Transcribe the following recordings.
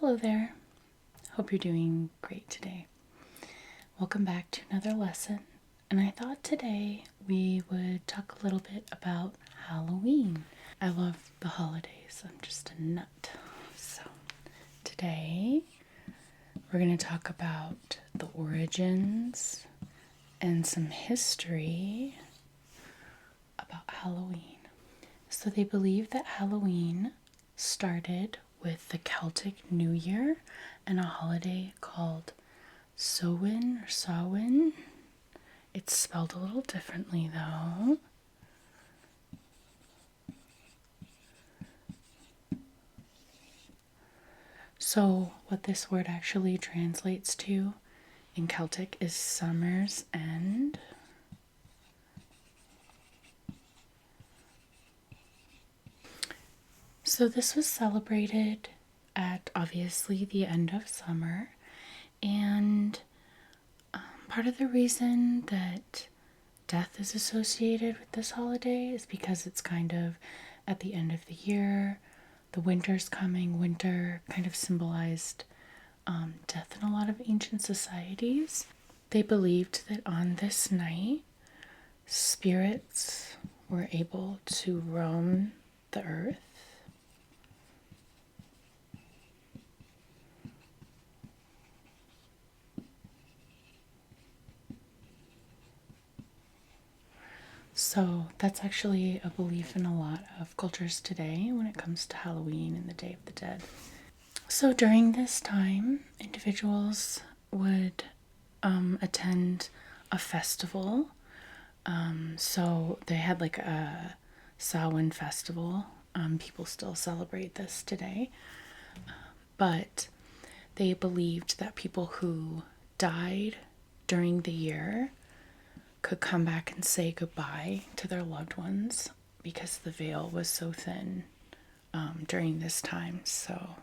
Hello there. Hope you're doing great today. Welcome back to another lesson. And I thought today we would talk a little bit about Halloween. I love the holidays. I'm just a nut. So today we're going to talk about the origins and some history about Halloween. So they believe that Halloween started with the Celtic New Year and a holiday called Samhain. It's spelled a little differently though. So what this word actually translates to in Celtic is summer's end. So this was celebrated at obviously the end of summer, and part of the reason that death is associated with this holiday is because it's kind of at the end of the year, the winter's coming. Winter kind of symbolized death in a lot of ancient societies. They believed that on this night, spirits were able to roam the earth. So that's actually a belief in a lot of cultures today when it comes to Halloween and the Day of the Dead. So during this time, individuals would attend a festival. So they had like a Samhain festival. People still celebrate this today. But they believed that people who died during the year could come back and say goodbye to their loved ones because the veil was so thin during this time. So,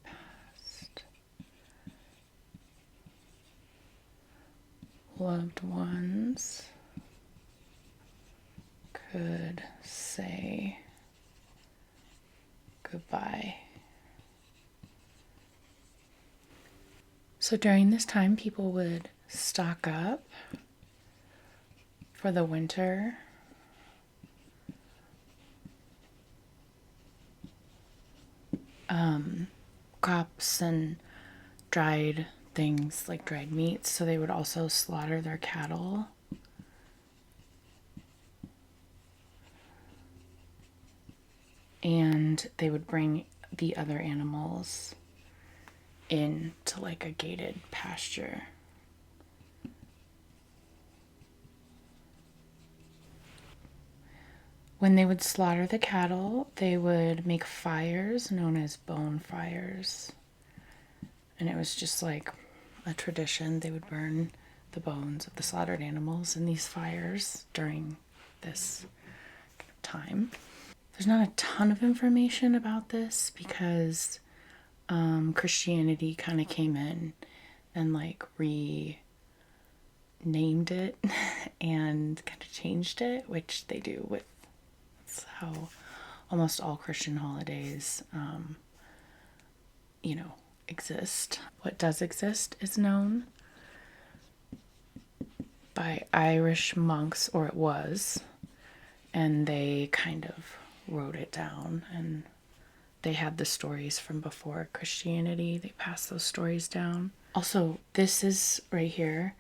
past loved ones could say goodbye. So during this time, people would stock up for the winter. Crops and dried things like dried meats. So they would also slaughter their cattle. And they would bring the other animals into like a gated pasture. When they would slaughter the cattle, they would make fires known as bonfires. And it was just like a tradition. They would burn the bones of the slaughtered animals in these fires during this time. There's not a ton of information about this because Christianity kind of came in and like renamed it and kind of changed it, which they do with how almost all Christian holidays, exist. What does exist is known by Irish monks, or it was, and they kind of wrote it down, and they had the stories from before Christianity. They passed those stories down. Also, this is right here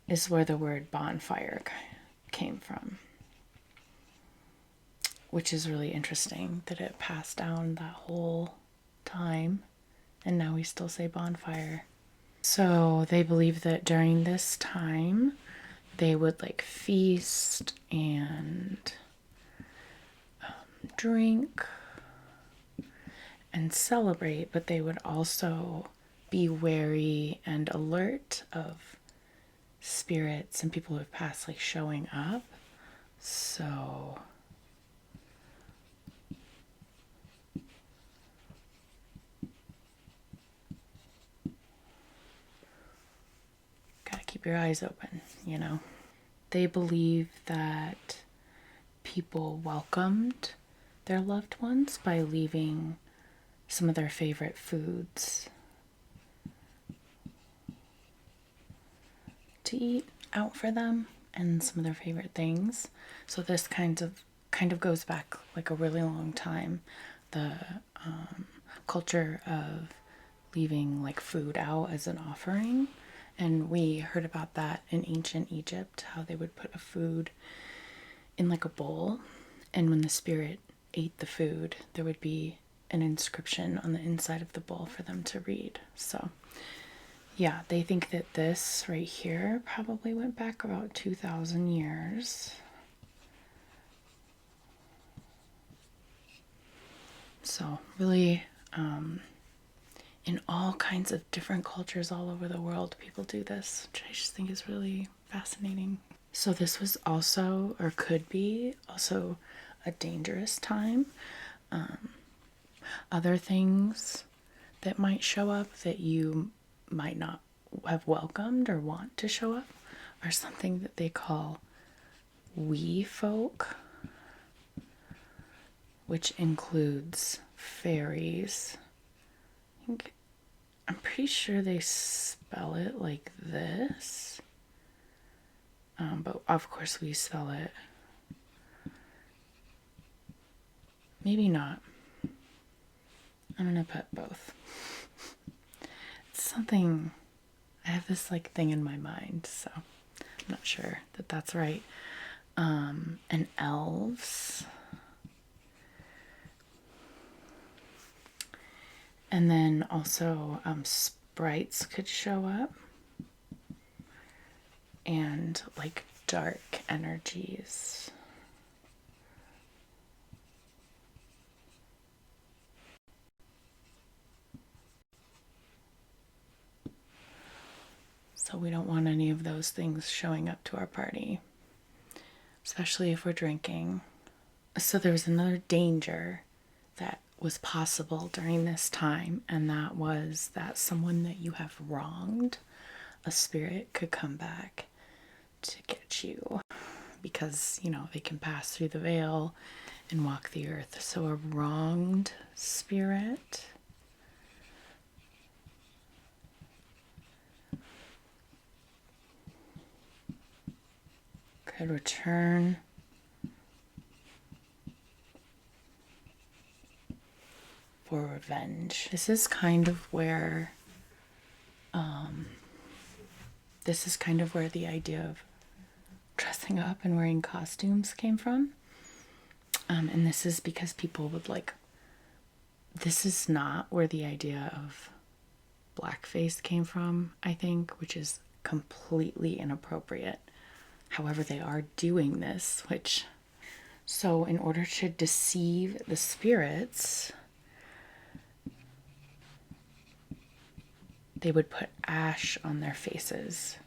is where the word bonfire came from, which is really interesting that it passed down that whole time, and now we still say bonfire. So they believe that during this time, they would like feast and drink and celebrate, but they would also be wary and alert of spirits and people who have passed like showing up. So gotta keep your eyes open, They believe that people welcomed their loved ones by leaving some of their favorite foods to eat out for them and some of their favorite things. So this kind of goes back like a really long time. The culture of leaving like food out as an offering. And we heard about that in ancient Egypt, how they would put a food in like a bowl, and when the spirit ate the food, there would be an inscription on the inside of the bowl for them to read. So yeah, they think that this right here probably went back about 2,000 years. So really, in all kinds of different cultures all over the world, people do this, which I just think is really fascinating. So this was also, or could be, also a dangerous time. Other things that might show up that you might not have welcomed or want to show up are something that they call wee folk, which includes fairies. I'm pretty sure they spell it like this, but of course we spell it. Maybe not. I'm gonna put both. It's something, I have this like thing in my mind, so I'm not sure that that's right. And elves. And then also sprites could show up. And like dark energies. So we don't want any of those things showing up to our party, especially if we're drinking. So there's another danger that was possible during this time, and that was that someone that you have wronged, a spirit, could come back to get you because, you know, they can pass through the veil and walk the earth. So a wronged spirit could return for revenge. This is kind of where the idea of dressing up and wearing costumes came from. And this is because people would like, this is not where the idea of blackface came from, I think, which is completely inappropriate. However, they are doing this, so in order to deceive the spirits, they would put ash on their faces.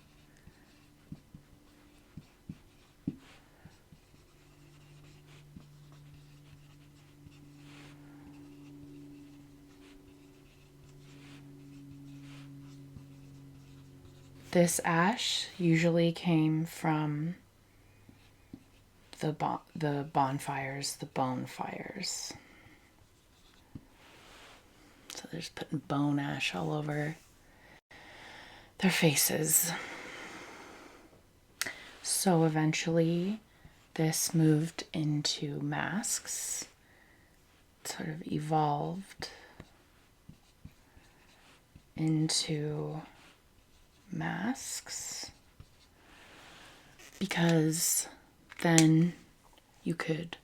This ash usually came from the bonfires, the bone fires. So they're just putting bone ash all over their faces. So eventually this moved into masks, sort of evolved into masks, because then you could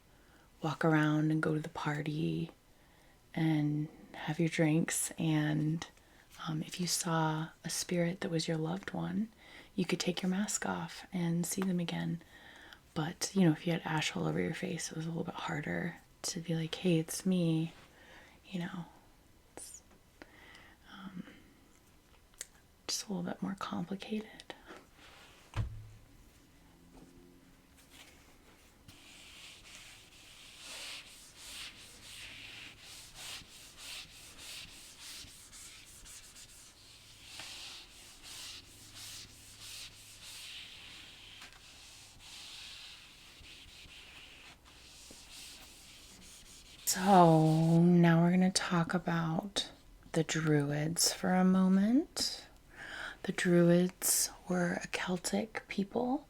walk around and go to the party and have your drinks, and if you saw a spirit that was your loved one, you could take your mask off and see them again. But, you know, if you had ash all over your face, it was a little bit harder to be like, hey, it's me, you know. It's just a little bit more complicated. So now we're going to talk about the Druids for a moment. The Druids were a Celtic people,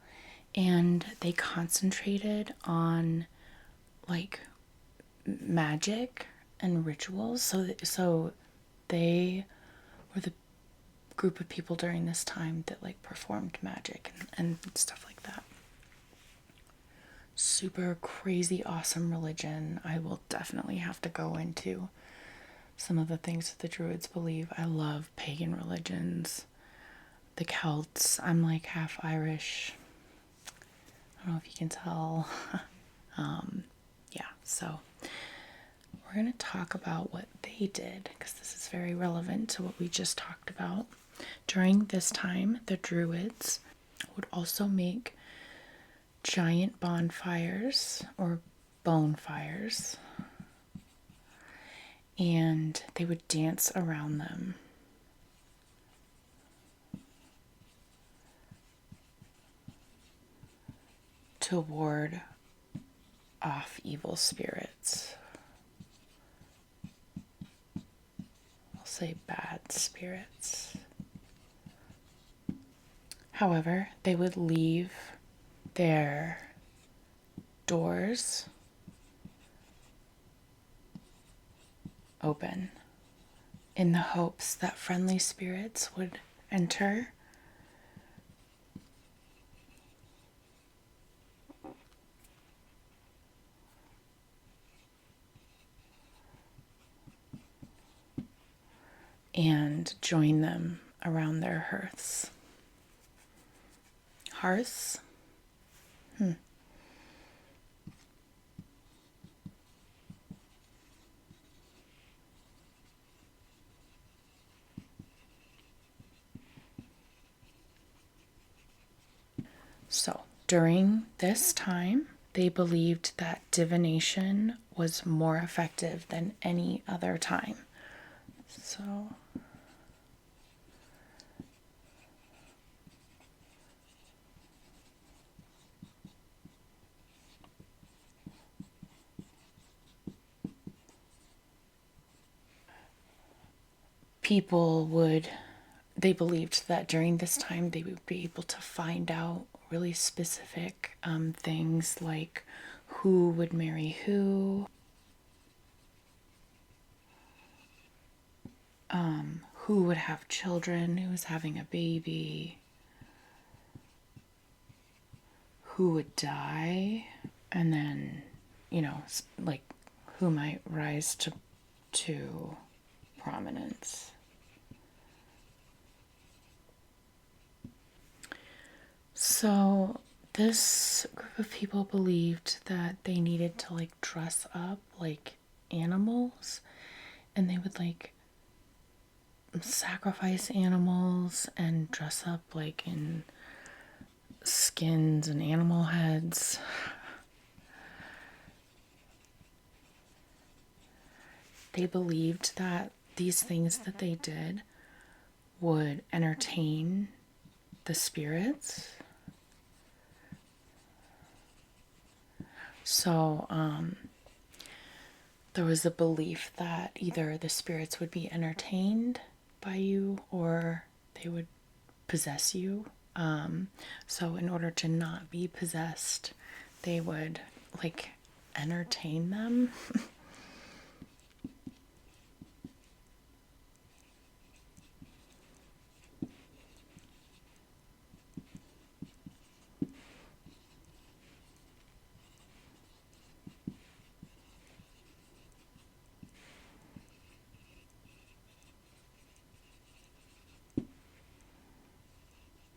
and they concentrated on like magic and rituals. So they were the group of people during this time that like performed magic and stuff like that. Super crazy awesome religion. I will definitely have to go into some of the things that the Druids believe. I love pagan religions. The Celts, I'm like half Irish. I don't know if you can tell. Yeah, so we're going to talk about what they did because this is very relevant to what we just talked about. During this time, the Druids would also make giant bonfires or bone fires, and they would dance around them. To ward off evil spirits. I'll say bad spirits. However, they would leave their doors open in the hopes that friendly spirits would enter and join them around their hearths. Hearths? So, during this time, they believed that divination was more effective than any other time. So, they believed that during this time they would be able to find out really specific things like who would marry who would have children, who was having a baby, who would die, and then, like who might rise to prominence. So this group of people believed that they needed to like dress up like animals, and they would like sacrifice animals and dress up like in skins and animal heads. They believed that these things that they did would entertain the spirits. So there was a belief that either the spirits would be entertained by you or they would possess you. So in order to not be possessed, they would like entertain them.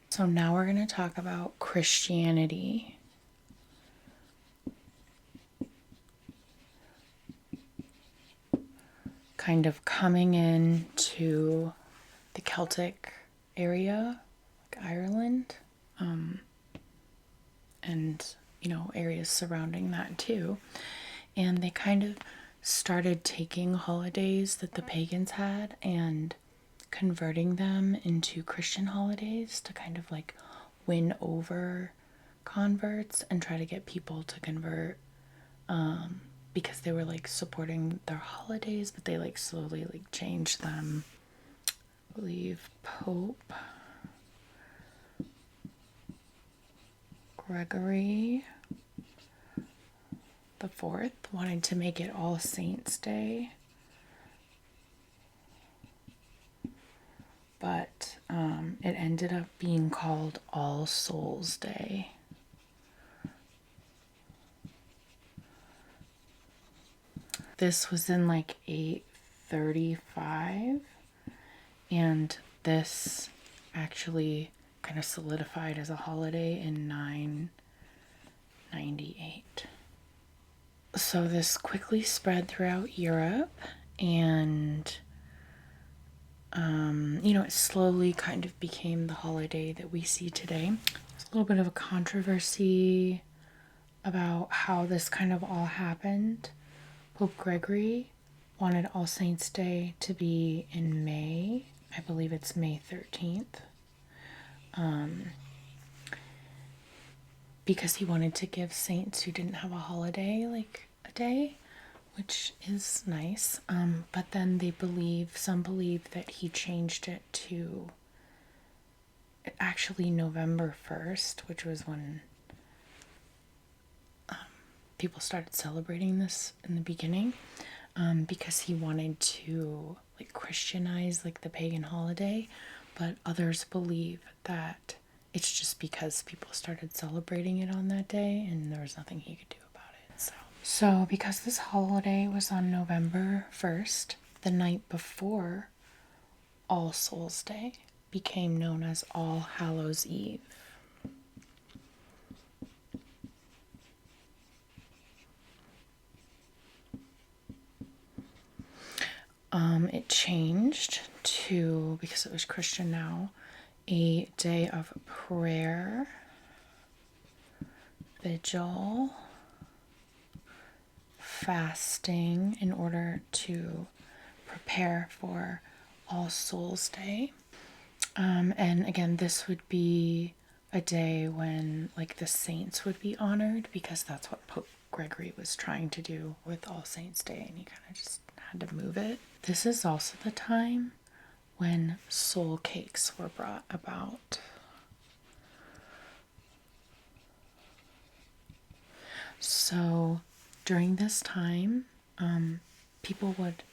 So now we're going to talk about Christianity. Kind of coming into the Celtic area, like Ireland, and, areas surrounding that too. And they kind of started taking holidays that the pagans had and converting them into Christian holidays to kind of like win over converts and try to get people to convert, because they were like supporting their holidays, but they like slowly like changed them. I believe Pope Gregory the Fourth wanted to make it All Saints Day, but it ended up being called All Souls Day. This was in like 835, and this actually kind of solidified as a holiday in 998. So this quickly spread throughout Europe, and it slowly kind of became the holiday that we see today. There's a little bit of a controversy about how this kind of all happened. Pope Gregory wanted All Saints Day to be in May. I believe it's May 13th. Because he wanted to give saints who didn't have a holiday like a day, which is nice. But then some believe that he changed it to actually November 1st, which was when people started celebrating this in the beginning, because he wanted to like Christianize like the pagan holiday. But others believe that it's just because people started celebrating it on that day and there was nothing he could do about it. So because this holiday was on November 1st, the night before All Souls Day became known as All Hallows Eve. It changed to, because it was Christian now, a day of prayer, vigil, fasting in order to prepare for All Souls Day. And again, this would be a day when like the saints would be honored, because that's what Pope Gregory was trying to do with All Saints Day, and he kind of just had to move it. This is also the time when soul cakes were brought about. So during this time, people would,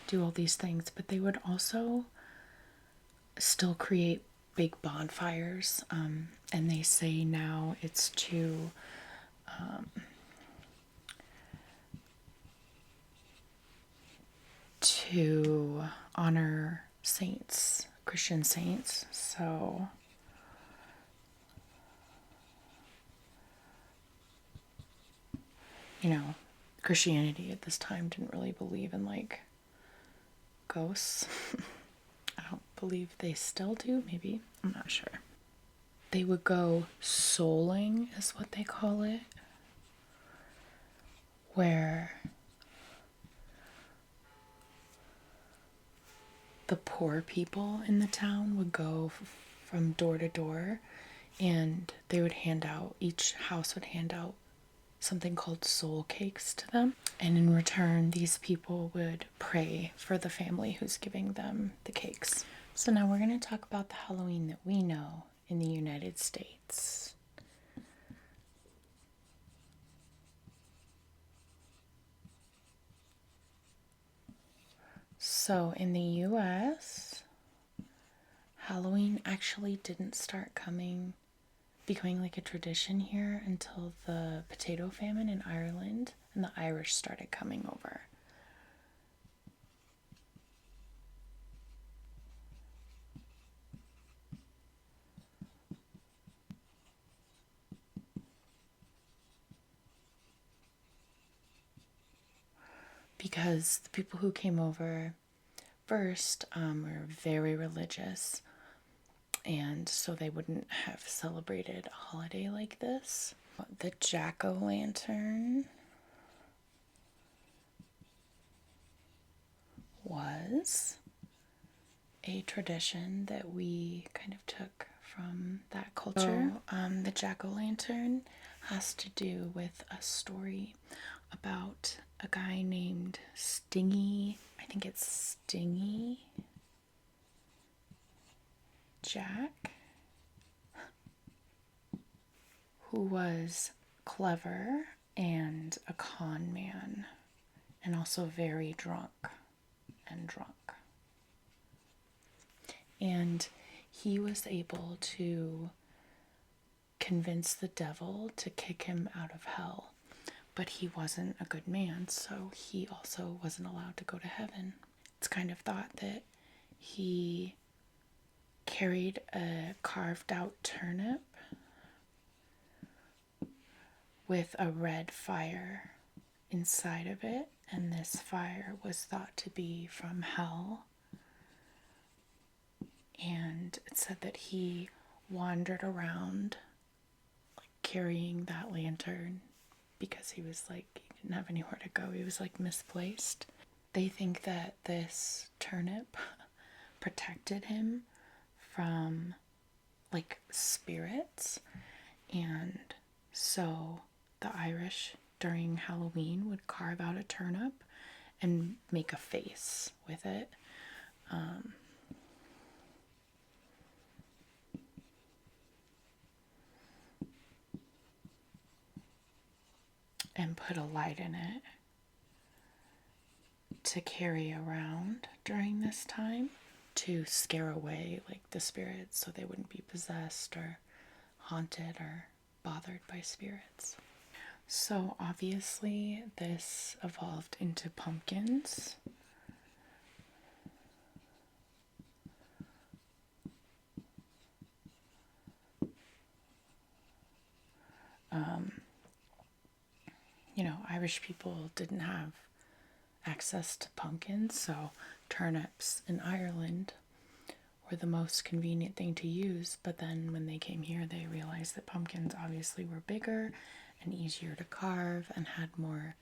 do all these things, but they would also still create big bonfires. And they say now it's to honor saints, Christian saints. So Christianity at this time didn't really believe in like ghosts. I don't believe they still do, maybe. I'm not sure. They would go souling, is what they call it, where the poor people in the town would go from door to door, and they would each house would hand out something called soul cakes to them. And in return, these people would pray for the family who's giving them the cakes. So now we're going to talk about the Halloween that we know in the United States. So in the US, Halloween actually didn't start becoming like a tradition here until the potato famine in Ireland, and the Irish started coming over. Because the people who came over first were very religious, and so they wouldn't have celebrated a holiday like this. The jack-o'-lantern was a tradition that we kind of took from that culture. The jack-o'-lantern has to do with a story about a guy named Stingy, I think it's Stingy Jack, who was clever and a con man, and also very drunk. And he was able to convince the devil to kick him out of hell. But he wasn't a good man, so he also wasn't allowed to go to heaven. It's kind of thought that he carried a carved out turnip with a red fire inside of it, and this fire was thought to be from hell. And it said that he wandered around like carrying that lantern because he was like, he didn't have anywhere to go. He was like misplaced. They think that this turnip protected him from like spirits, and so the Irish during Halloween would carve out a turnip and make a face with it. And put a light in it to carry around during this time to scare away like the spirits so they wouldn't be possessed or haunted or bothered by spirits. So obviously this evolved into pumpkins. Irish people didn't have access to pumpkins, so turnips in Ireland were the most convenient thing to use. But then when they came here, they realized that pumpkins obviously were bigger and easier to carve and had more,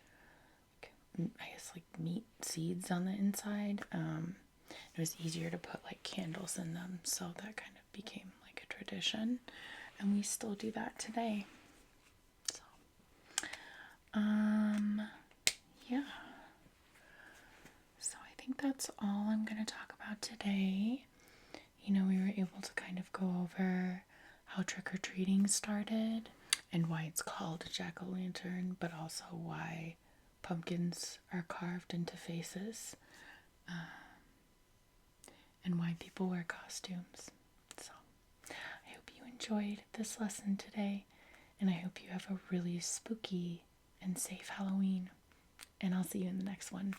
like meat seeds on the inside. It was easier to put like candles in them, so that kind of became like a tradition, and we still do that today. Yeah. So I think that's all I'm going to talk about today. We were able to kind of go over how trick-or-treating started and why it's called a jack-o'-lantern, but also why pumpkins are carved into faces, and why people wear costumes. So I hope you enjoyed this lesson today, and I hope you have a really spooky and safe Halloween, and I'll see you in the next one.